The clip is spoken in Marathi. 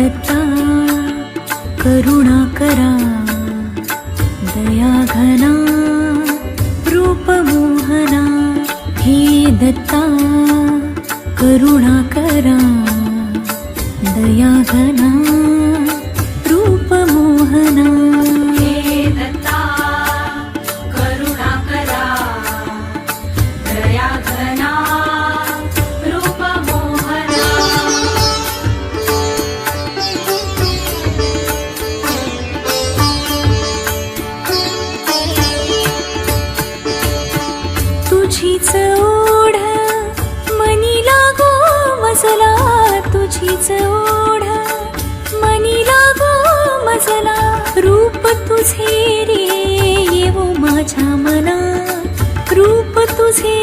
दत्ता करुणा करा दया घना रूप मोहना हे दत्ता करुणा करा दया घना रूप मोहना हे दत्ता करुणा करा दया घना रूप मोहना तुझीच ओढ मनी लागो मजला तुझीच ओढ मनी लागो मजला रूप तुझे रे येवो माझ्या मना रूप तुझे